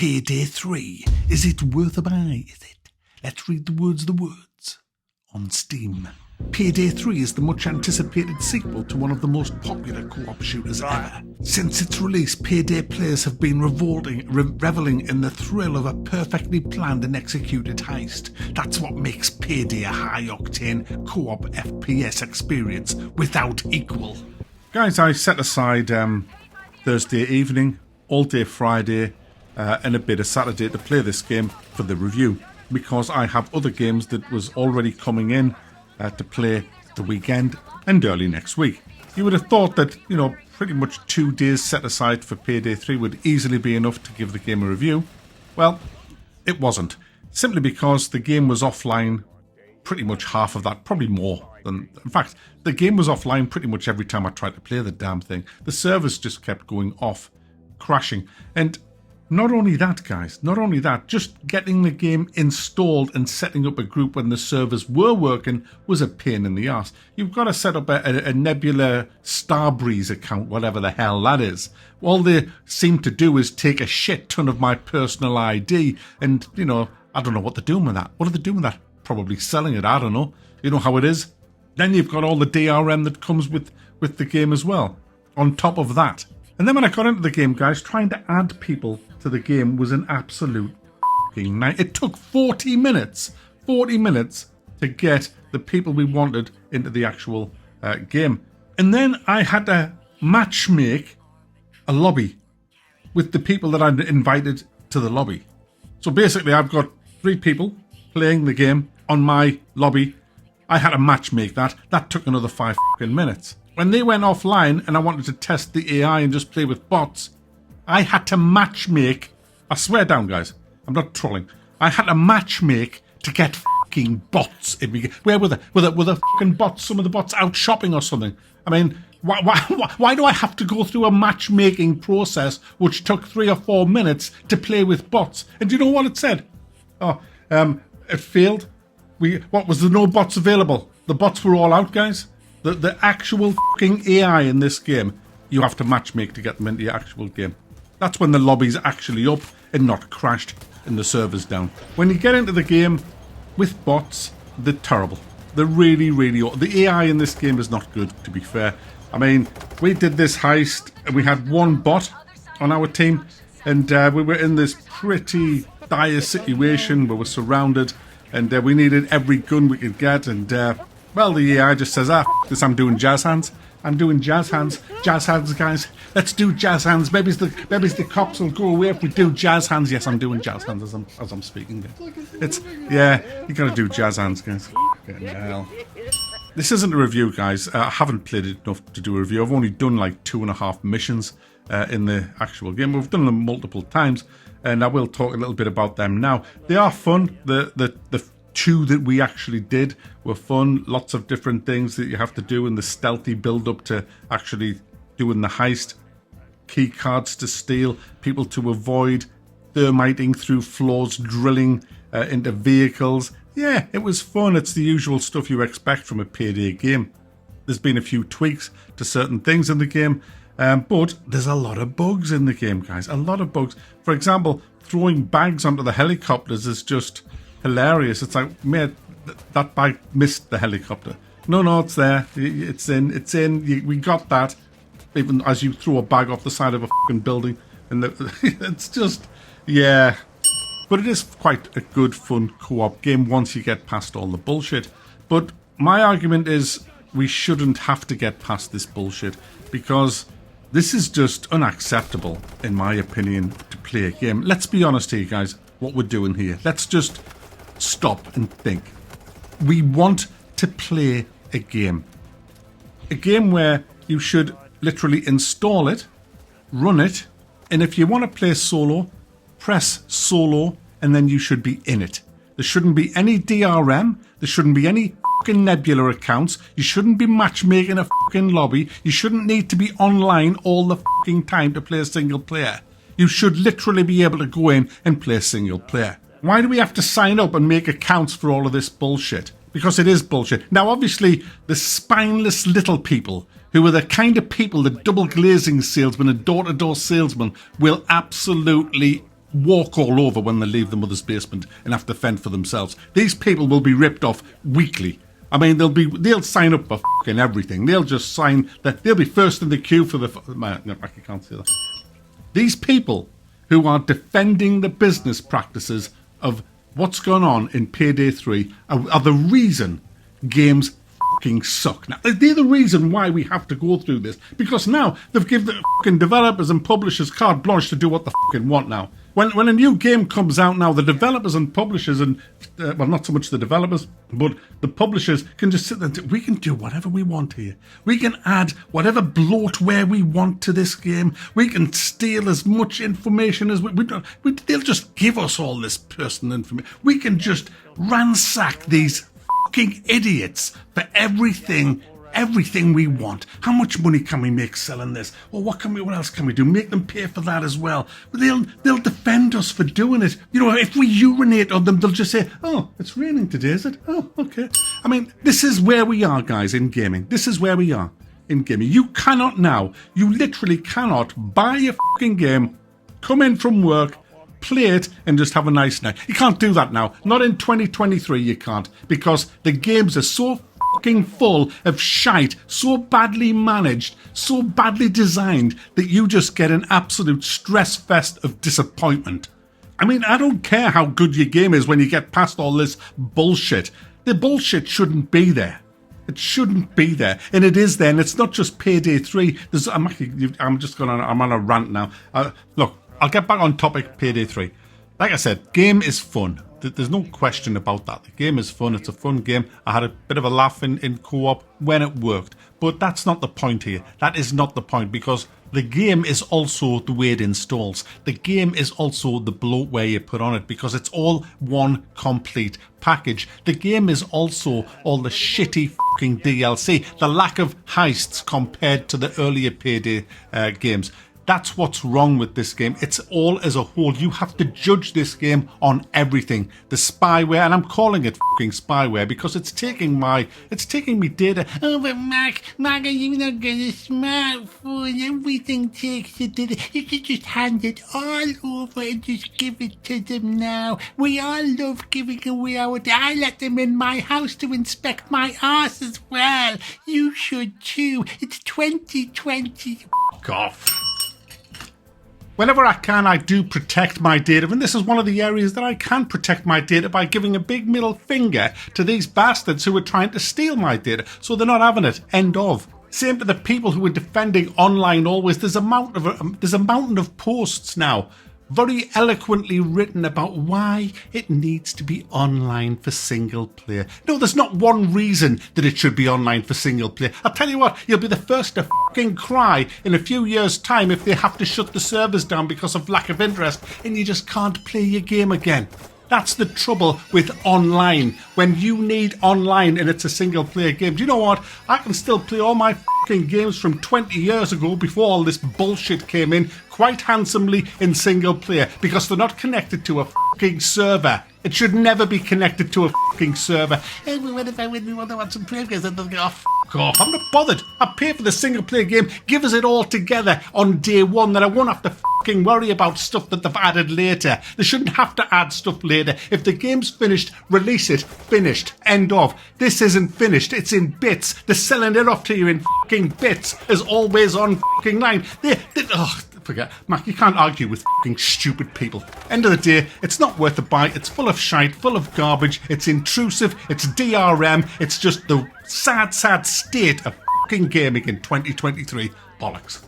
Payday 3. Is it worth a buy? Is it? Let's read the words. On Steam. Payday 3 is the much anticipated sequel to one of the most popular co-op shooters ever. Since its release, Payday players have been reveling in the thrill of a perfectly planned and executed heist. That's what makes Payday a high-octane co-op FPS experience without equal. Guys, I set aside Thursday evening, all day Friday, and a bit of Saturday to play this game for the review, because I have other games that was already coming in to play the weekend and early next week. You would have thought that, pretty much 2 days set aside for Payday 3 would easily be enough to give the game a review. Well, it wasn't. Simply because the game was offline pretty much half of that, probably more than... In fact, the game was offline pretty much every time I tried to play the damn thing. The servers just kept going off, crashing. And not only that, guys, just getting the game installed and setting up a group when the servers were working was a pain in the arse. You've got to set up a Nebula Starbreeze account, whatever the hell that is. All they seem to do is take a shit ton of my personal ID and, I don't know what they're doing with that. What are they doing with that? Probably selling it, I don't know. You know how it is. Then you've got all the DRM that comes with the game as well, on top of that. And then when I got into the game, guys, trying to add people to the game was an absolute f***ing night. It took 40 minutes to get the people we wanted into the actual game. And then I had to matchmake a lobby with the people that I'd invited to the lobby. So basically, I've got 3 people playing the game on my lobby. I had to matchmake that. That took another 5 minutes. When they went offline and I wanted to test the AI and just play with bots, I had to matchmake. I swear down, guys, I'm not trolling. I had to matchmake to get fucking bots. Where were they? Were the fucking bots? Some of the bots out shopping or something? I mean, why do I have to go through a matchmaking process which took 3 or 4 minutes to play with bots? And do you know what it said? It failed. What was there? No bots available. The bots were all out, guys. The actual fucking AI in this game, you have to matchmake to get them into your actual game. That's when the lobby's actually up and not crashed and the server's down. When you get into the game with bots, they're terrible. They're really, really... The AI in this game is not good, to be fair. I mean, we did this heist and we had 1 bot on our team, and we were in this pretty dire situation where we're surrounded, and we needed every gun we could get, and... well, the AI just says, this, I'm doing jazz hands. I'm doing jazz hands. Jazz hands, guys. Let's do jazz hands. Maybe the cops will go away if we do jazz hands. Yes, I'm doing jazz hands as I'm speaking. Yeah, you gotta do jazz hands, guys. Hell. This isn't a review, guys. I haven't played it enough to do a review. I've only done like 2.5 missions in the actual game. We've done them multiple times, and I will talk a little bit about them now. They are fun. The 2 that we actually did were fun. Lots of different things that you have to do in the stealthy build up to actually doing the heist. Key cards to steal, people to avoid, thermiting through floors, drilling into vehicles. Yeah, it was fun. It's the usual stuff you expect from a Payday game. There's been a few tweaks to certain things in the game, but there's a lot of bugs in the game, guys. A lot of bugs. For example, throwing bags onto the helicopters is just hilarious. It's like, mate, that bag missed the helicopter. No, it's there. It's in. We got that. Even as you throw a bag off the side of a fucking building. And it's just, yeah. But it is quite a good, fun co-op game once you get past all the bullshit. But my argument is we shouldn't have to get past this bullshit, because this is just unacceptable, in my opinion, to play a game. Let's be honest here, guys, what we're doing here. Let's just stop and think. We want to play a game. A game where you should literally install it, run it, and if you want to play solo, press solo, and then you should be in it. There shouldn't be any DRM. There shouldn't be any fucking Nebula accounts. You shouldn't be matchmaking a fucking lobby. You shouldn't need to be online all the fucking time to play a single player. You should literally be able to go in and play single player. Why do we have to sign up and make accounts for all of this bullshit? Because it is bullshit. Now, obviously, the spineless little people, who are the kind of people that double glazing salesmen and door-to-door salesmen will absolutely walk all over when they leave the mother's basement and have to fend for themselves. These people will be ripped off weekly. I mean, they'll sign up for fucking everything. They'll just sign that. They'll be first in the queue for the. No, I can't say that. These people who are defending the business practices of what's going on in Payday 3 are the reason games fucking suck. Now, they're the reason why we have to go through this, because now they've given the fucking developers and publishers carte blanche to do what they fucking want now. When a new game comes out now, the developers and publishers and, well, not so much the developers, but the publishers can just sit there and we can do whatever we want here. We can add whatever bloatware we want to this game. We can steal as much information as they'll just give us all this personal information. We can just ransack these fucking idiots for everything we want. How much money can we make selling this? Well, what else can we do? Make them pay for that as well. But they'll defend us for doing it. You know, if we urinate on them, they'll just say, oh, it's raining today, is it? Oh, okay. I mean, this is where we are, guys, in gaming. This is where we are in gaming. You literally cannot buy a fucking game, come in from work, play it, and just have a nice night. You can't do that now. Not in 2023, you can't. Because the games are so fucking full of shite, so badly managed, so badly designed, that you just get an absolute stress fest of disappointment. I mean, I don't care how good your game is when you get past all this bullshit. The bullshit shouldn't be there. It shouldn't be there, and it is there. And it's not just Payday 3. I'm on a rant now. Look, I'll get back on topic. Payday 3. Like I said, game is fun. There's no question about that. The game is fun. It's a fun game. I had a bit of a laugh in co-op when it worked. But that's not the point here. That is not the point, because the game is also the way it installs. The game is also the bloatware you put on it, because it's all one complete package. The game is also all the shitty fucking DLC. The lack of heists compared to the earlier Payday games. That's what's wrong with this game. It's all as a whole. You have to judge this game on everything. The spyware, and I'm calling it fucking spyware because it's taking me data. Oh, but Mark, you've not got a smartphone. Everything takes the data. You should just hand it all over and just give it to them now. We all love giving away our data. I let them in my house to inspect my arse as well. You should too. It's 2020. Fuck off. Whenever I can, I do protect my data, and this is one of the areas that I can protect my data by giving a big middle finger to these bastards who are trying to steal my data, so they're not having it. End of. Same to the people who are defending online always. There's a mountain of posts now, very eloquently written about why it needs to be online for single player. No, there's not one reason that it should be online for single player. I'll tell you what, you'll be the first to fucking cry in a few years' time if they have to shut the servers down because of lack of interest and you just can't play your game again. That's the trouble with online. When you need online and it's a single player game. Do you know what? I can still play all my fucking games from 20 years ago before all this bullshit came in quite handsomely in single player because they're not connected to a fucking server. It should never be connected to a fucking server. Hey, what if I really want to watch some progress and they'll go, oh, fuck off. I'm not bothered. I pay for the single player game. Give us it all together on day one, then I won't have to fucking worry about stuff that they've added later. They shouldn't have to add stuff later. If the game's finished, release it. Finished. End of. This isn't finished. It's in bits. They're selling it off to you in fucking bits as always on fucking line. Forget. Mac, you can't argue with fucking stupid people. End of the day, it's not worth a buy. It's full of shite, full of garbage. It's intrusive. It's DRM. It's just the sad, sad state of fucking gaming in 2023. Bollocks.